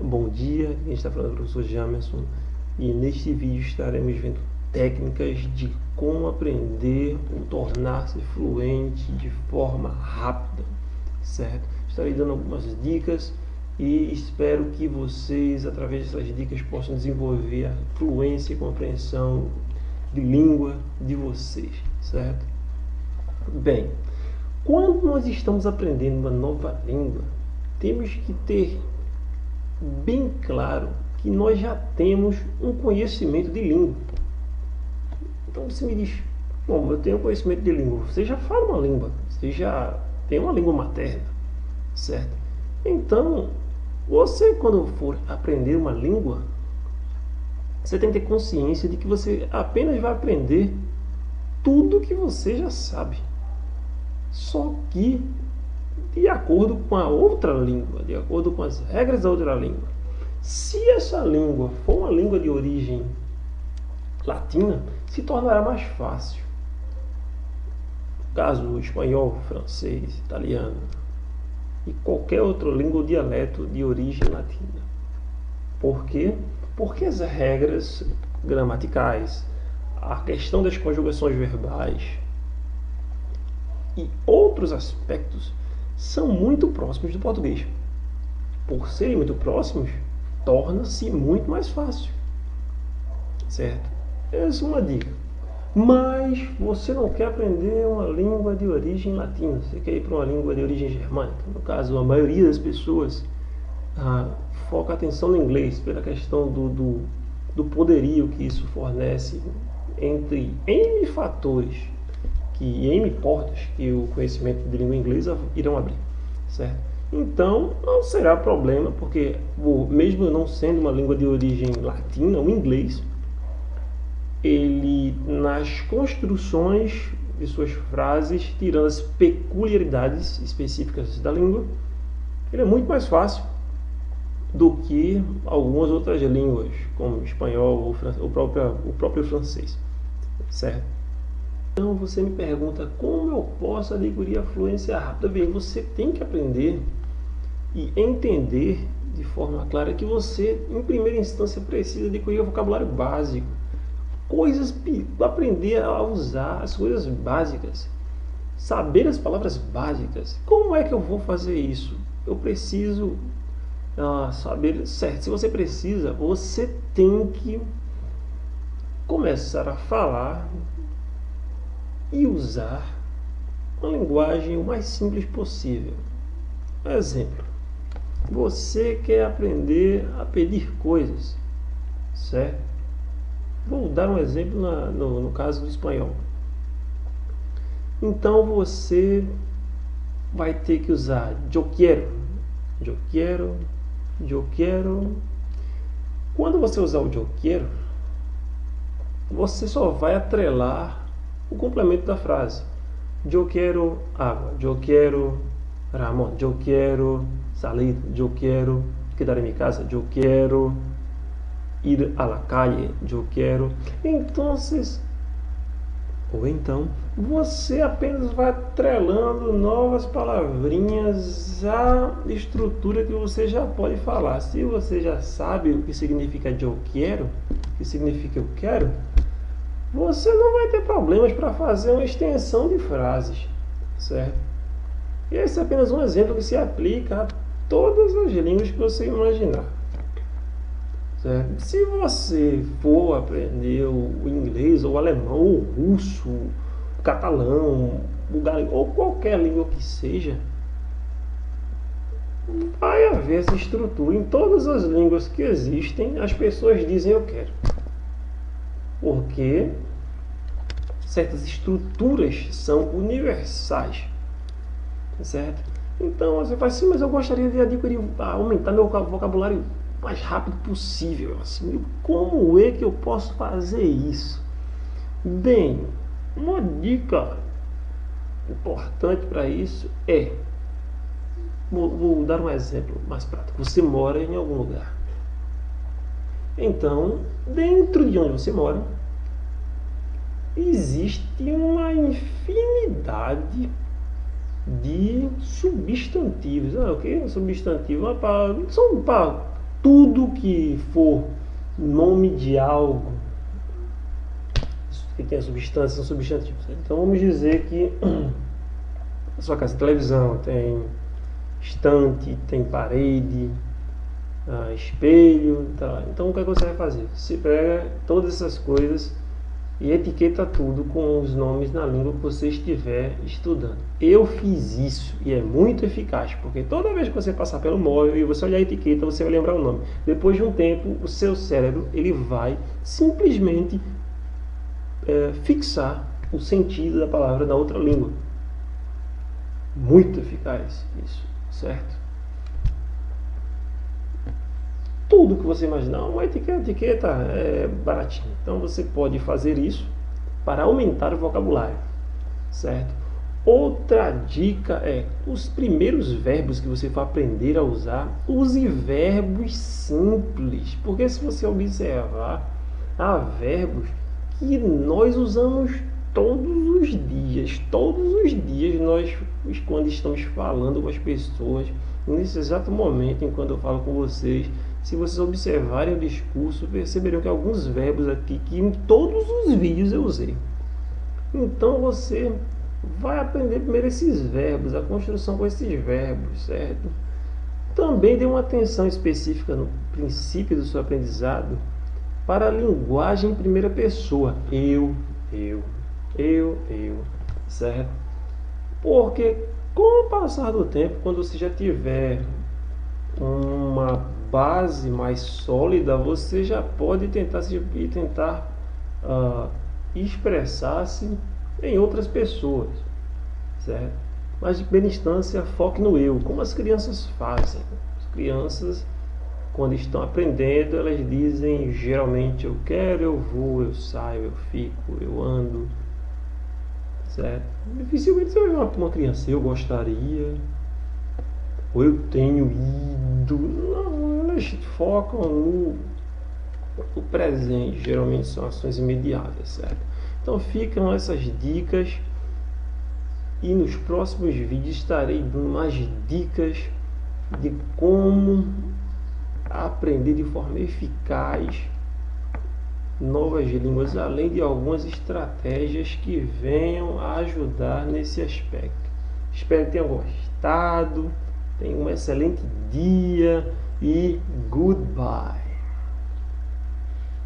Bom dia, a gente está falando do professor Jamerson e neste vídeo estaremos vendo técnicas de como aprender ou tornar-se fluente de forma rápida, certo? Estarei dando algumas dicas e espero que vocês, através dessas dicas, possam desenvolver a fluência e compreensão de língua de vocês, certo? Bem, quando nós estamos aprendendo uma nova língua, temos que ter bem claro que nós já temos um conhecimento de língua. Então você me diz, bom, eu tenho conhecimento de língua. Você já fala uma língua, você já tem uma língua materna, certo? Então, você quando for aprender uma língua, você tem que ter consciência de que você apenas vai aprender tudo que você já sabe. Só que de acordo com a outra língua, de acordo com as regras da outra língua. Se essa língua for uma língua de origem latina, se tornará mais fácil. No caso, o espanhol, francês, italiano e qualquer outra língua ou dialeto de origem latina. Por quê? Porque as regras gramaticais, a questão das conjugações verbais e outros aspectos são muito próximos do português. Por serem muito próximos, torna-se muito mais fácil, certo? Essa é uma dica. Mas você não quer aprender uma língua de origem latina, você quer ir para uma língua de origem germânica. No caso, a maioria das pessoas foca a atenção no inglês pela questão do poderio que isso fornece entre N fatores, N portas que o conhecimento de língua inglesa irão abrir, certo? Então, não será problema, porque mesmo não sendo uma língua de origem latina, o inglês, ele, nas construções de suas frases, tirando as peculiaridades específicas da língua, ele é muito mais fácil do que algumas outras línguas, como o espanhol ou o próprio francês, certo? Então você me pergunta como eu posso adquirir a fluência rápida. Bem, você tem que aprender e entender de forma clara que você, em primeira instância, precisa adquirir o vocabulário básico. Aprender a usar as coisas básicas. Saber as palavras básicas. Como é que eu vou fazer isso? Eu preciso saber, certo? Se você precisa, você tem que começar a falar e usar uma linguagem o mais simples possível. Por exemplo, você quer aprender a pedir coisas, certo? Vou dar um exemplo no caso do espanhol. Então você vai ter que usar yo quiero, yo quiero, yo quiero. Quando você usar o yo quiero, você só vai atrelar o complemento da frase. Yo quiero agua, yo quiero Ramón, yo quiero salir, yo quiero quedar em minha casa, yo quiero ir a la calle, yo quiero. Então, você apenas vai atrelando novas palavrinhas à estrutura que você já pode falar. Se você já sabe o que significa yo quiero, o que significa eu quero, você não vai ter problemas para fazer uma extensão de frases, certo? E esse é apenas um exemplo que se aplica a todas as línguas que você imaginar, certo? Se você for aprender o inglês, ou o alemão, ou o russo, o catalão, o galego, ou qualquer língua que seja, vai haver essa estrutura. Em todas as línguas que existem, as pessoas dizem eu quero. Porque certas estruturas são universais, certo? Então você fala assim, mas eu gostaria de adquirir, aumentar meu vocabulário o mais rápido possível. Assim, como é que eu posso fazer isso? Bem, uma dica importante para isso é, vou dar um exemplo mais prático. Você mora em algum lugar. Então, dentro de onde você mora, existe uma infinidade de substantivos. O que é substantivo? São tudo que for nome de algo que tem a substância, são substantivos. Então vamos dizer que a sua casa tem televisão, tem estante, tem parede, espelho, tá. Então o que é que você vai fazer? Você pega todas essas coisas e etiqueta tudo com os nomes na língua que você estiver estudando. Eu fiz isso e é muito eficaz, porque toda vez que você passar pelo móvel e você olhar a etiqueta, você vai lembrar o nome. Depois de um tempo, o seu cérebro ele vai simplesmente fixar o sentido da palavra na outra língua. Muito eficaz isso, certo? Tudo que você imaginar, uma etiqueta é baratinha. Então você pode fazer isso para aumentar o vocabulário, certo? Outra dica é, os primeiros verbos que você for aprender a usar, use verbos simples. Porque se você observar, há verbos que nós usamos todos os dias. Todos os dias nós, quando estamos falando com as pessoas, nesse exato momento, enquanto eu falo com vocês, se vocês observarem o discurso, perceberão que alguns verbos aqui que em todos os vídeos eu usei. Então você vai aprender primeiro esses verbos, a construção com esses verbos, certo? Também dê uma atenção específica no princípio do seu aprendizado para a linguagem em primeira pessoa. Eu, certo? Porque com o passar do tempo, quando você já tiver uma base mais sólida, você já pode tentar expressar-se em outras pessoas, certo? Mas de primeira instância, foque no eu, como as crianças fazem. As crianças, quando estão aprendendo, elas dizem geralmente eu quero, eu vou, eu saio, eu fico, eu ando, certo? Dificilmente você vai ver uma criança, eu gostaria, ou eu tenho ido. Não, elas focam no presente, geralmente são ações imediatas, certo? Então ficam essas dicas e nos próximos vídeos estarei dando mais dicas de como aprender de forma eficaz novas línguas, além de algumas estratégias que venham a ajudar nesse aspecto. Espero que tenham gostado. Tenha um excelente dia e goodbye.